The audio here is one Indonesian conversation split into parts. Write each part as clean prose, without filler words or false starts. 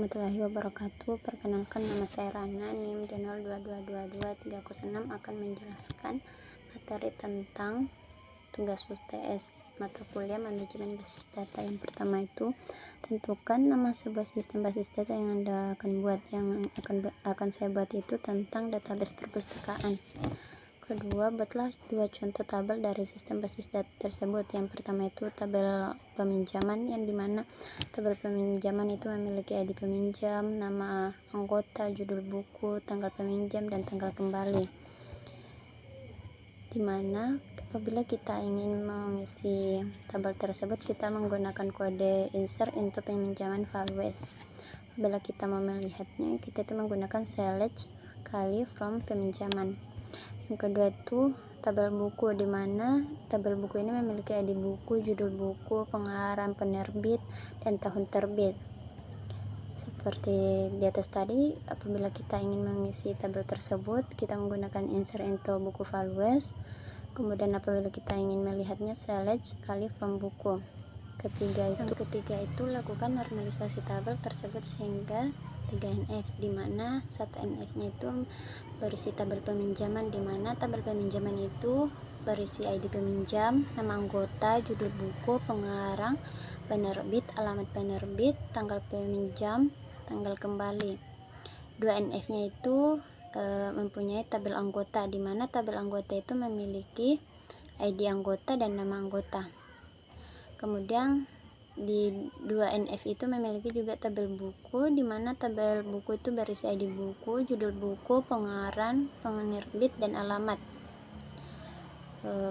warahmatullahi wabarakatuh. Perkenalkan, nama saya Rana, NIM 02222306, akan menjelaskan materi tentang tugas UTS mata kuliah manajemen basis data. Yang pertama itu, tentukan nama sebuah sistem basis data yang Anda akan buat. Yang akan saya buat itu tentang database perpustakaan. Kedua, buatlah dua contoh tabel dari sistem basis data tersebut. Yang pertama itu tabel peminjaman, yang dimana tabel peminjaman itu memiliki ID peminjam, nama anggota, judul buku, tanggal peminjam, dan tanggal kembali. Dimana apabila kita ingin mengisi tabel tersebut, kita menggunakan kode insert into peminjaman values. Apabila kita mau melihatnya, kita itu menggunakan select kali from peminjaman. Yang kedua itu tabel buku, di mana tabel buku ini memiliki ID buku, judul buku, pengarang, penerbit, dan tahun terbit. Seperti di atas tadi, apabila kita ingin mengisi tabel tersebut, kita menggunakan insert into buku values. Kemudian apabila kita ingin melihatnya, select kali from buku. Yang ketiga itu lakukan normalisasi tabel tersebut sehingga 3NF, di mana 1NF nya itu berisi tabel peminjaman, di mana tabel peminjaman itu berisi ID peminjam, nama anggota, judul buku, pengarang, penerbit, alamat penerbit, tanggal peminjam, tanggal kembali. 2NF nya itu mempunyai tabel anggota, di mana tabel anggota itu memiliki ID anggota dan nama anggota. Kemudian di 2NF itu memiliki juga tabel buku, di mana tabel buku itu berisi ID buku, judul buku, pengarang, penerbit, dan alamat.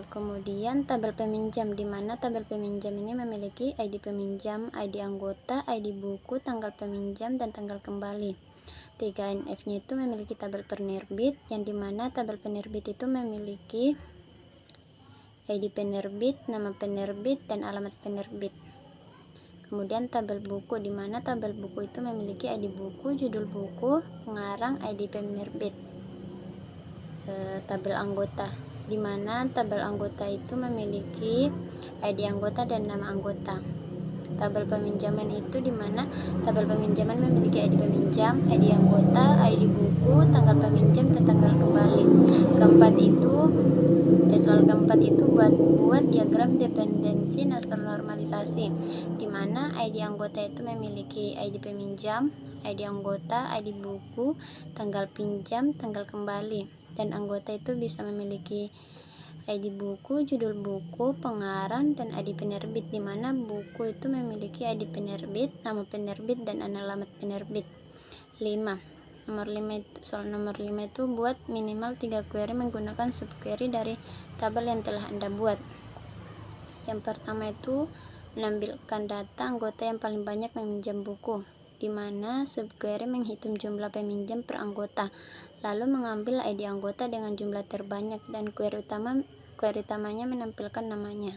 Kemudian tabel peminjam, di mana tabel peminjam ini memiliki ID peminjam, ID anggota, ID buku, tanggal peminjam, dan tanggal kembali. 3NF nya itu memiliki tabel penerbit, yang dimana tabel penerbit itu memiliki ID penerbit, nama penerbit, dan alamat penerbit. Kemudian tabel buku, di mana tabel buku itu memiliki ID buku, judul buku, pengarang, ID penerbit. Tabel anggota, di mana tabel anggota itu memiliki ID anggota dan nama anggota. Tabel peminjaman itu di mana tabel peminjaman memiliki ID peminjam, ID anggota, ID buku, tanggal peminjam, dan tanggal kembali. Soal keempat itu buat diagram dependensi normalisasi, di mana ID anggota itu memiliki ID peminjam, ID anggota, ID buku, tanggal pinjam, tanggal kembali, dan anggota itu bisa memiliki ID buku, judul buku, pengarang, dan ID penerbit, di mana buku itu memiliki ID penerbit, nama penerbit, dan alamat penerbit. 5. Soal nomor 5 itu buat minimal 3 query menggunakan subquery dari tabel yang telah Anda buat. Yang pertama itu menampilkan data anggota yang paling banyak meminjam buku, di mana subquery menghitung jumlah peminjam per anggota, lalu mengambil ID anggota dengan jumlah terbanyak, dan query utamanya menampilkan namanya.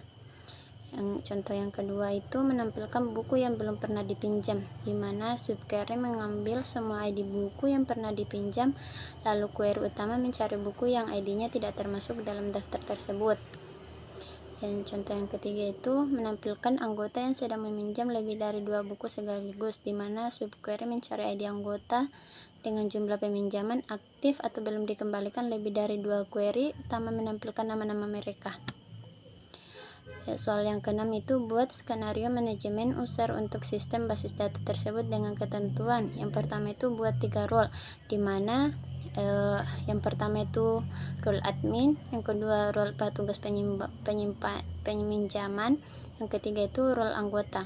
Contoh yang kedua itu menampilkan buku yang belum pernah dipinjam, di mana subquery mengambil semua ID buku yang pernah dipinjam, lalu query utama mencari buku yang ID-nya tidak termasuk dalam daftar tersebut. Yang contoh yang ketiga itu menampilkan anggota yang sedang meminjam lebih dari 2 buku sekaligus, di mana subquery mencari ID anggota dengan jumlah peminjaman aktif atau belum dikembalikan lebih dari 2 query utama menampilkan nama-nama mereka. Soal yang keenam itu buat skenario manajemen user untuk sistem basis data tersebut dengan ketentuan. Yang pertama itu buat 3 role, di mana yang pertama itu role admin, yang kedua role petugas peminjaman, yang ketiga itu role anggota.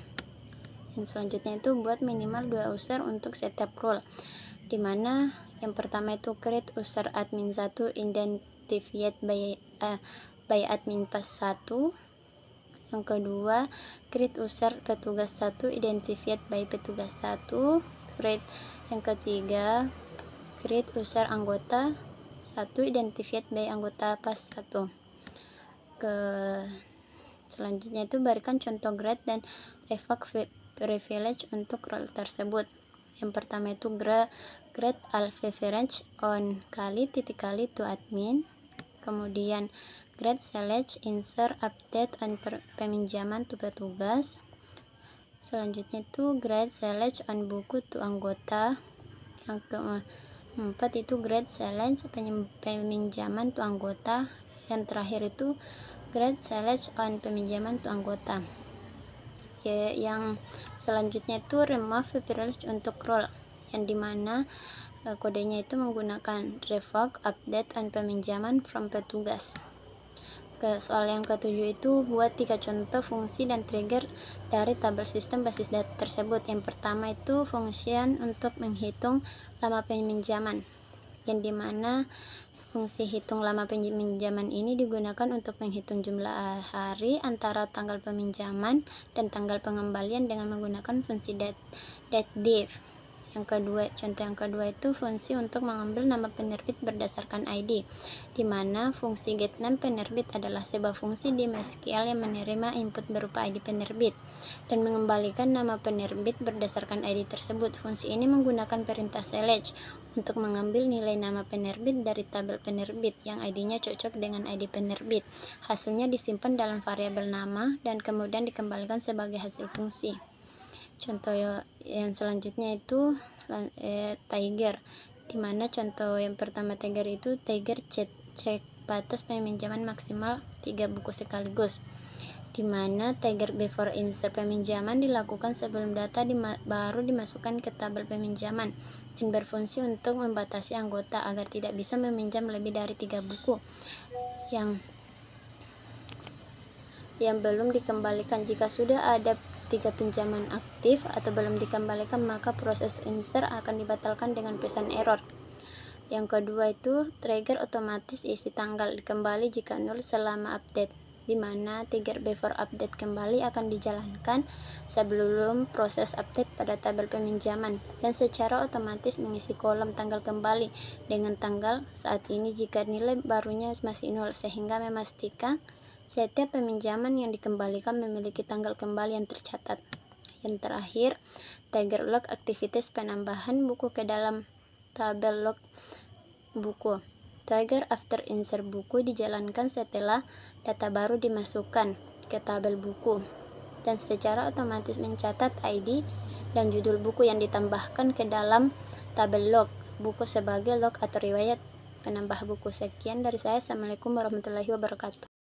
Yang selanjutnya itu buat minimal 2 user untuk setiap role, di mana yang pertama itu create user admin 1 identified by admin pas 1. Yang kedua, create user petugas 1 identified by petugas 1. Yang ketiga, create user anggota 1 identified by anggota pas 1. Selanjutnya itu berikan contoh grade dan revoke privilege untuk role tersebut. Yang pertama itu grade all privilege on kali to admin. Kemudian grade select insert update on peminjaman to petugas. Selanjutnya itu grade select on buku to anggota. Yang keempat itu grade select peminjaman to anggota. Yang terakhir itu grade select on peminjaman to anggota. Ya, yang selanjutnya itu remove privilege untuk role, yang dimana kodenya itu menggunakan revoke update on peminjaman from petugas. Ke soal yang ketujuh itu buat 3 contoh fungsi dan trigger dari tabel sistem basis data tersebut. Yang pertama itu fungsian untuk menghitung lama peminjaman, yang dimana fungsi hitung lama peminjaman ini digunakan untuk menghitung jumlah hari antara tanggal peminjaman dan tanggal pengembalian dengan menggunakan fungsi div. Contoh yang kedua itu fungsi untuk mengambil nama penerbit berdasarkan ID, di mana fungsi getName penerbit adalah sebuah fungsi di MySQL yang menerima input berupa ID penerbit dan mengembalikan nama penerbit berdasarkan ID tersebut. Fungsi ini menggunakan perintah select untuk mengambil nilai nama penerbit dari tabel penerbit yang ID-nya cocok dengan ID penerbit. Hasilnya disimpan dalam variabel nama dan kemudian dikembalikan sebagai hasil fungsi. Contoh yang selanjutnya itu Tiger, dimana contoh yang pertama Tiger itu Tiger cek batas peminjaman maksimal 3 buku sekaligus, dimana Tiger before insert peminjaman dilakukan sebelum data baru dimasukkan ke tabel peminjaman dan berfungsi untuk membatasi anggota agar tidak bisa meminjam lebih dari 3 buku yang belum dikembalikan. Jika sudah ada 3 pinjaman aktif atau belum dikembalikan, maka proses insert akan dibatalkan dengan pesan error. Yang kedua itu trigger otomatis isi tanggal kembali jika nol selama update, di mana trigger before update kembali akan dijalankan sebelum proses update pada tabel peminjaman dan secara otomatis mengisi kolom tanggal kembali dengan tanggal saat ini jika nilai barunya masih nol, sehingga memastikan setiap peminjaman yang dikembalikan memiliki tanggal kembali yang tercatat. Yang terakhir, trigger log aktivitas penambahan buku ke dalam tabel log buku. Trigger after insert buku dijalankan setelah data baru dimasukkan ke tabel buku dan secara otomatis mencatat ID dan judul buku yang ditambahkan ke dalam tabel log buku sebagai log atau riwayat penambah buku. Sekian dari saya. Assalamualaikum warahmatullahi wabarakatuh.